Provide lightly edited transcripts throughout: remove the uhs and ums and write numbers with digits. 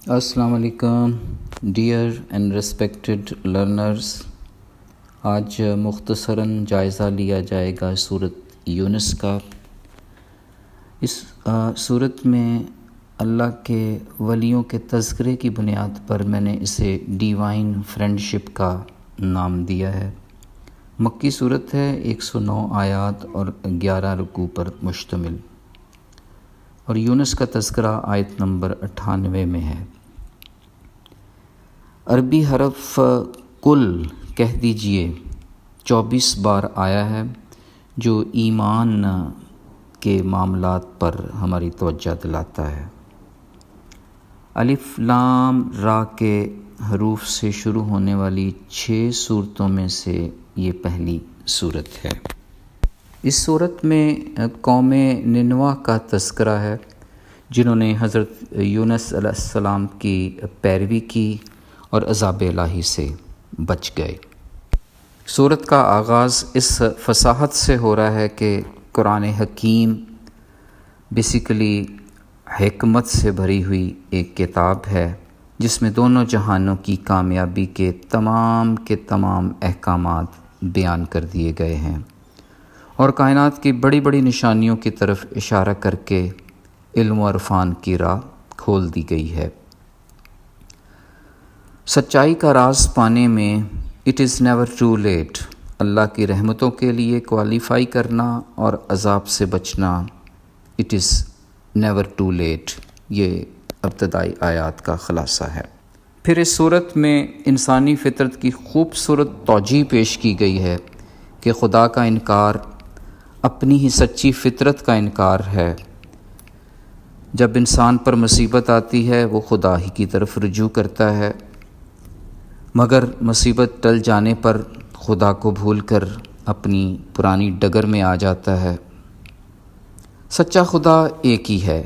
السلام علیکم dear and respected learners. آج مختصراً جائزہ لیا جائے گا سورۃ یونس کا. اس سورت میں اللہ کے ولیوں کے تذکرے کی بنیاد پر میں نے اسے ڈیوائن فرینڈشپ کا نام دیا ہے. مکی سورت ہے، 109 آیات اور 11 رکوع پر مشتمل، اور یونس کا تذکرہ آیت نمبر 98 میں ہے. عربی حرف کل کہہ دیجئے 24 بار آیا ہے، جو ایمان کے معاملات پر ہماری توجہ دلاتا ہے. الف لام را کے حروف سے شروع ہونے والی 6 صورتوں میں سے یہ پہلی صورت ہے. اس صورت میں قوم ننوا کا تذکرہ ہے، جنہوں نے حضرت یونس علیہ السلام کی پیروی کی اور عذاب الہی سے بچ گئے. سورت کا آغاز اس فصاحت سے ہو رہا ہے کہ قرآن حکیم بیسیکلی حکمت سے بھری ہوئی ایک کتاب ہے، جس میں دونوں جہانوں کی کامیابی کے تمام احکامات بیان کر دیے گئے ہیں، اور کائنات کی بڑی بڑی نشانیوں کی طرف اشارہ کر کے علم و عرفان کی راہ کھول دی گئی ہے. سچائی کا راز پانے میں it is never too late, اللہ کی رحمتوں کے لیے کوالیفائی کرنا اور عذاب سے بچنا it is never too late, یہ ابتدائی آیات کا خلاصہ ہے. پھر اس صورت میں انسانی فطرت کی خوبصورت توجیہ پیش کی گئی ہے کہ خدا کا انکار اپنی ہی سچی فطرت کا انکار ہے. جب انسان پر مصیبت آتی ہے وہ خدا ہی کی طرف رجوع کرتا ہے، مگر مصیبت ٹل جانے پر خدا کو بھول کر اپنی پرانی ڈگر میں آ جاتا ہے. سچا خدا ایک ہی ہے،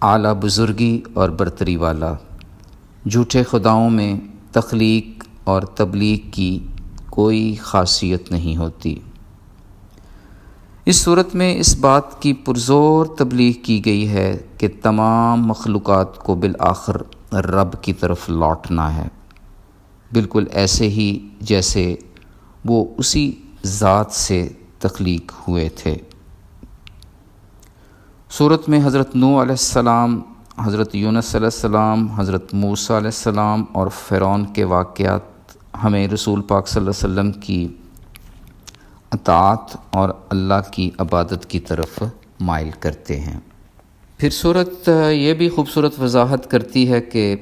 اعلیٰ بزرگی اور برتری والا. جھوٹے خداؤں میں تخلیق اور تبلیغ کی کوئی خاصیت نہیں ہوتی. اس صورت میں اس بات کی پرزور تبلیغ کی گئی ہے کہ تمام مخلوقات کو بالآخر رب کی طرف لوٹنا ہے، بالکل ایسے ہی جیسے وہ اسی ذات سے تخلیق ہوئے تھے. سورت میں حضرت نوح علیہ السلام، حضرت یونس علیہ السلام، حضرت موسیٰ علیہ السلام اور فرعون کے واقعات ہمیں رسول پاک صلی اللہ علیہ وسلم کی اطاعت اور اللہ کی عبادت کی طرف مائل کرتے ہیں. پھر سورت یہ بھی خوبصورت وضاحت کرتی ہے کہ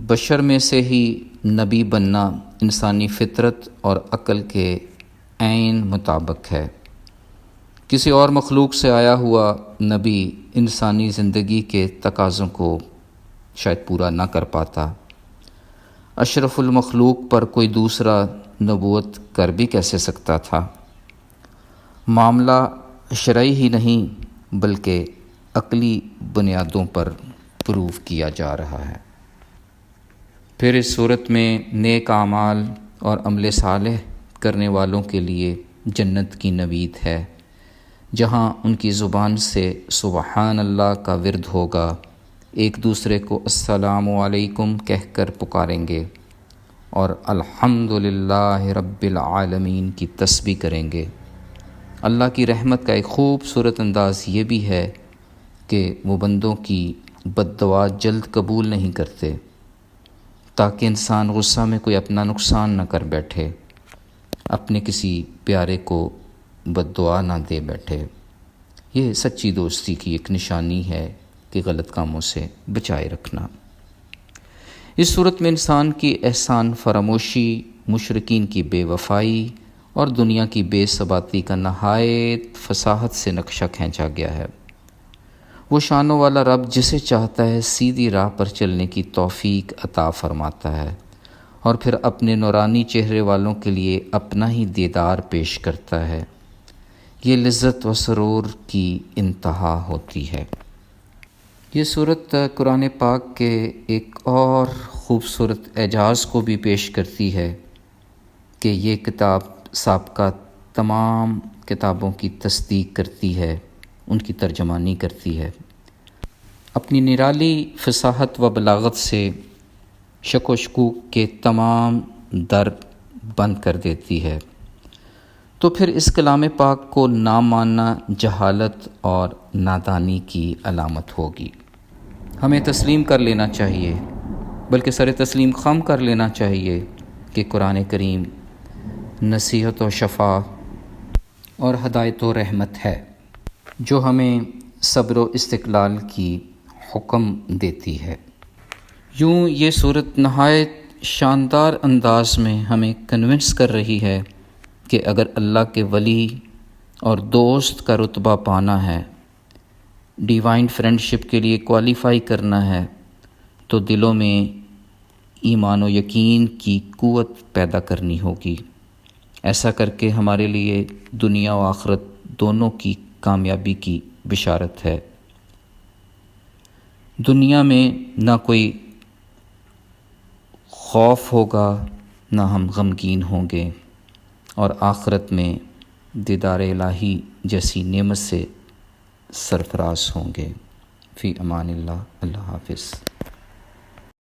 بشر میں سے ہی نبی بننا انسانی فطرت اور عقل کے عین مطابق ہے. کسی اور مخلوق سے آیا ہوا نبی انسانی زندگی کے تقاضوں کو شاید پورا نہ کر پاتا. اشرف المخلوق پر کوئی دوسرا نبوت کر بھی کیسے سکتا تھا؟ معاملہ شرعی ہی نہیں بلکہ عقلی بنیادوں پر پروف کیا جا رہا ہے. پھر اس صورت میں نیک اعمال اور عمل صالح کرنے والوں کے لیے جنت کی نوید ہے، جہاں ان کی زبان سے سبحان اللہ کا ورد ہوگا، ایک دوسرے کو السلام علیکم کہہ کر پکاریں گے اور الحمدللہ رب العالمین کی تسبیح کریں گے. اللہ کی رحمت کا ایک خوبصورت انداز یہ بھی ہے کہ وہ بندوں کی بد دعا جلد قبول نہیں کرتے، تاکہ انسان غصہ میں کوئی اپنا نقصان نہ کر بیٹھے، اپنے کسی پیارے کو بد دعا نہ دے بیٹھے. یہ سچی دوستی کی ایک نشانی ہے کہ غلط کاموں سے بچائے رکھنا. اس صورت میں انسان کی احسان فراموشی، مشرکین کی بے وفائی اور دنیا کی بے ثباتی کا نہایت فصاحت سے نقشہ کھینچا گیا ہے. وہ شانوں والا رب جسے چاہتا ہے سیدھی راہ پر چلنے کی توفیق عطا فرماتا ہے، اور پھر اپنے نورانی چہرے والوں کے لیے اپنا ہی دیدار پیش کرتا ہے. یہ لذت و سرور کی انتہا ہوتی ہے. یہ صورت قرآن پاک کے ایک اور خوبصورت اعجاز کو بھی پیش کرتی ہے کہ یہ کتاب سابقہ تمام کتابوں کی تصدیق کرتی ہے، ان کی ترجمانی کرتی ہے. اپنی نرالی فصاحت و بلاغت سے شک و شکوک کے تمام در بند کر دیتی ہے، تو پھر اس کلام پاک کو نہ ماننا جہالت اور نادانی کی علامت ہوگی۔ ہمیں تسلیم کر لینا چاہیے، بلکہ سر تسلیم خم کر لینا چاہیے کہ قرآن کریم نصیحت و شفا اور ہدایت و رحمت ہے، جو ہمیں صبر و استقلال کی حکم دیتی ہے۔ یوں یہ صورت نہایت شاندار انداز میں ہمیں کنونس کر رہی ہے کہ اگر اللہ کے ولی اور دوست کا رتبہ پانا ہے، ڈیوائن فرینڈشپ کے لیے کوالیفائی کرنا ہے، تو دلوں میں ایمان و یقین کی قوت پیدا کرنی ہوگی۔ ایسا کر کے ہمارے لیے دنیا و آخرت دونوں کی کامیابی کی بشارت ہے۔ دنیا میں نہ کوئی خوف ہوگا، نہ ہم غمگین ہوں گے، اور آخرت میں دیدار الہی جیسی نعمت سے سرفراز ہوں گے۔ فی امان اللہ، اللہ حافظ۔